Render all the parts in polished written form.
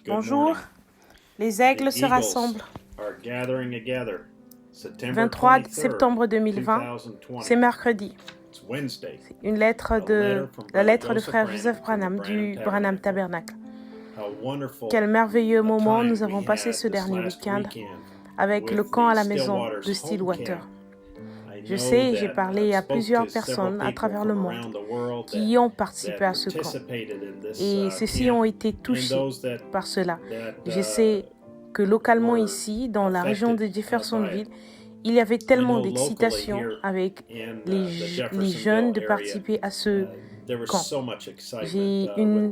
Bonjour, les aigles se rassemblent. 23 septembre 2020, c'est mercredi. C'est la lettre de frère Joseph Branham du Branham Tabernacle. Quel merveilleux moment nous avons passé ce dernier week-end avec le camp à la maison de Stillwater. Je sais, j'ai parlé à plusieurs personnes à travers le monde qui y ont participé à ce camp. Et ceux-ci ont été touchés par cela. Je sais que localement ici, dans la région de Jeffersonville, il y avait tellement d'excitation avec les jeunes de participer à ce camp. J'ai une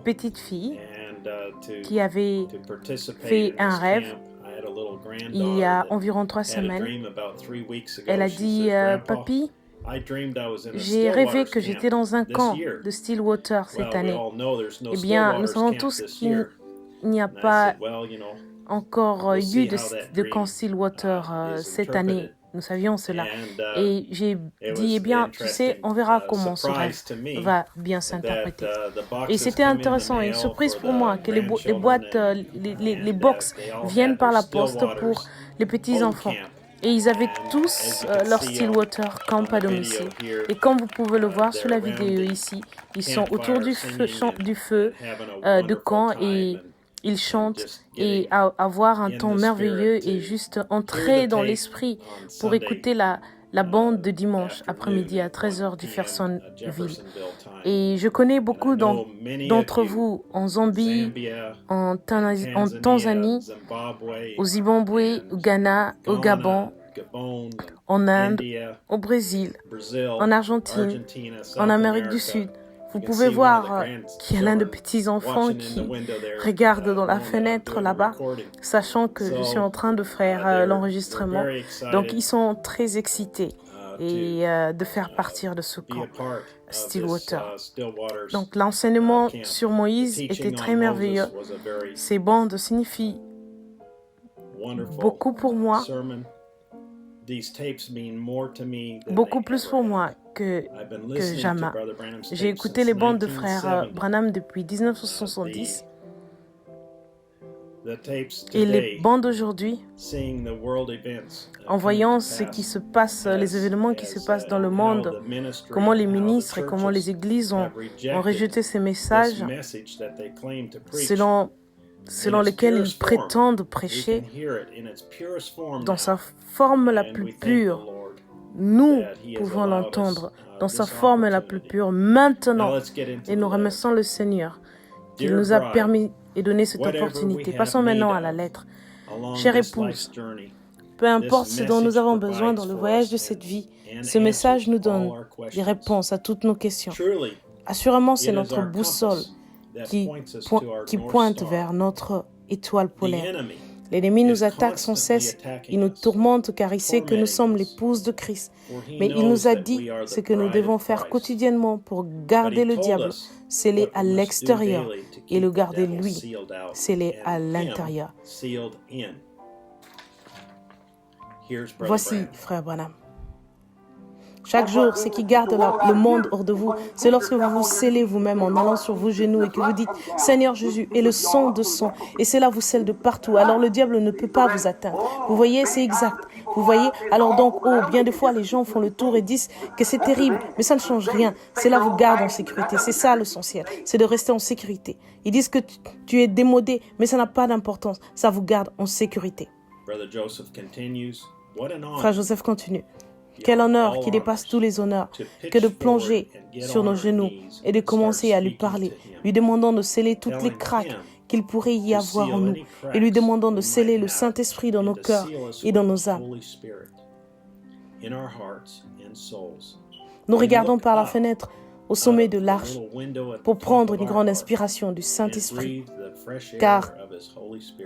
petite fille qui avait fait un rêve il y a environ 3 semaines. Elle a dit « Papy, j'ai rêvé que j'étais dans un camp de Stillwater cette année. » Eh bien, nous savons tous qu'il n'y a pas encore eu de camp Stillwater cette année. Nous savions cela. Et j'ai dit, eh bien, tu sais, on verra comment ce rêve va bien s'interpréter. Et c'était intéressant et une surprise pour moi que les boîtes, les box viennent par la poste pour les petits-enfants. Et ils avaient tous leur Stillwater camp à domicile. Et comme vous pouvez le voir sur la vidéo ici, ils sont autour du feu de camp et ils chantent et avoir un temps merveilleux et juste entrer dans l'esprit pour écouter la bande de dimanche après-midi à 13h du Jeffersonville. Et je connais beaucoup d'entre vous en Zambie, en Tanzanie, au Zimbabwe, au Ghana, au Gabon, en Inde, au Brésil, en Argentine, en Amérique du Sud. Vous pouvez voir qu'il y a l'un de petits-enfants qui regarde dans la fenêtre là-bas, sachant que je suis en train de faire l'enregistrement. Donc, ils sont très excités et de faire partir de ce camp Stillwater. Donc, l'enseignement sur Moïse était très merveilleux. Ces bandes signifient beaucoup pour moi. Beaucoup plus pour moi que jamais. J'ai écouté les bandes de frère Branham depuis 1970 et les bandes d'aujourd'hui, en voyant ce qui se passe, les événements qui se passent dans le monde, comment les ministres et comment les églises ont rejeté ces messages selon lesquels ils prétendent prêcher dans sa forme la plus pure. Nous pouvons l'entendre dans sa forme la plus pure maintenant. Et nous remercions le Seigneur qu'il nous a permis et donné cette opportunité. Passons maintenant à la lettre. Chère épouse, peu importe ce dont nous avons besoin dans le voyage de cette vie, ce message nous donne des réponses à toutes nos questions. Assurément, c'est notre boussole qui pointe vers notre étoile polaire. L'ennemi nous attaque sans cesse, il nous tourmente car il sait que nous sommes l'épouse de Christ. Mais il nous a dit ce que nous devons faire quotidiennement pour garder le diable scellé à l'extérieur et le garder lui scellé à l'intérieur. Voici, frère Branham. Chaque jour, ce qui garde le monde hors de vous, c'est lorsque vous vous scellez vous-même en allant sur vos genoux et que vous dites « Seigneur Jésus » et le sang de sang. Et cela vous scelle de partout. Alors le diable ne peut pas vous atteindre. Vous voyez, c'est exact. Vous voyez, alors donc, bien des fois, les gens font le tour et disent que c'est terrible, mais ça ne change rien. Cela vous garde en sécurité. C'est ça l'essentiel, c'est de rester en sécurité. Ils disent que tu es démodé, mais ça n'a pas d'importance. Ça vous garde en sécurité. Frère Joseph continue. Quel honneur qui dépasse tous les honneurs que de plonger sur nos genoux et de commencer à lui parler, lui demandant de sceller toutes les craques qu'il pourrait y avoir en nous et lui demandant de sceller le Saint-Esprit dans nos cœurs et dans nos âmes. Nous regardons par la fenêtre au sommet de l'arche pour prendre une grande inspiration du Saint-Esprit, car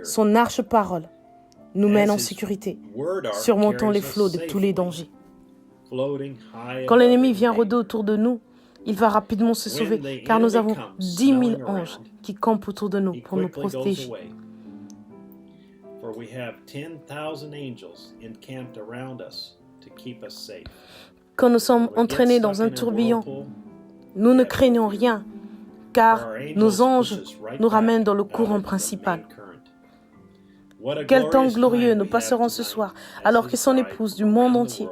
son arche-parole nous mène en sécurité, surmontant les flots de tous les dangers. Quand l'ennemi vient rôder autour de nous, il va rapidement se sauver, car nous avons 10 000 anges qui campent autour de nous pour nous protéger. Quand nous sommes entraînés dans un tourbillon, nous ne craignons rien, car nos anges nous ramènent dans le courant principal. Quel temps glorieux nous passerons ce soir, alors que son épouse du monde entier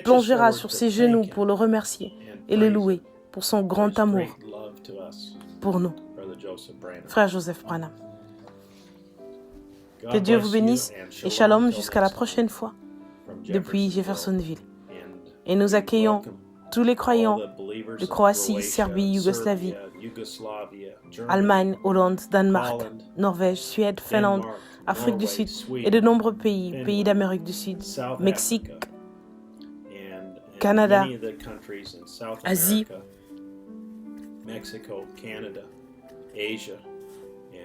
plongera sur ses genoux pour le remercier et le louer pour son grand amour pour nous, frère Joseph Branham. Que Dieu vous bénisse et shalom jusqu'à la prochaine fois depuis Jeffersonville. Et nous accueillons tous les croyants de Croatie, Serbie, Yougoslavie, Allemagne, Hollande, Danemark, Norvège, Suède, Finlande, Afrique du Sud et de nombreux pays d'Amérique du Sud, Mexique, Canada, Asie,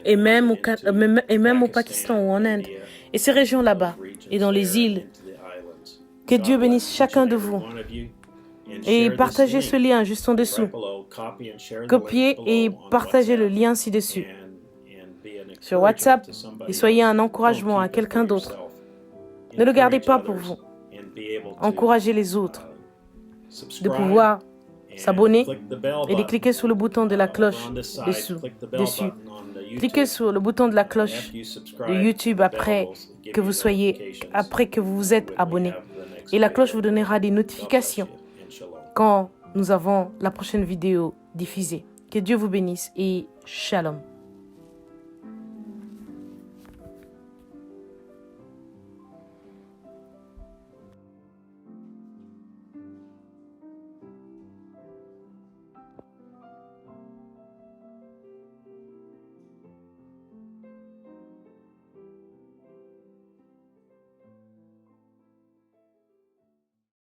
et même au Pakistan ou en Inde, et ces régions là-bas, et dans les îles. Que Dieu bénisse chacun de vous. Et partagez ce lien juste en dessous. Copiez et partagez le lien ci-dessus sur WhatsApp et soyez un encouragement à quelqu'un d'autre. Ne le gardez pas pour vous. Encouragez les autres de pouvoir s'abonner et de cliquer sur le bouton de la cloche dessus. Cliquez sur le bouton de la cloche de YouTube après que vous vous êtes abonné. Et la cloche vous donnera des notifications quand nous avons la prochaine vidéo diffusée. Que Dieu vous bénisse et shalom.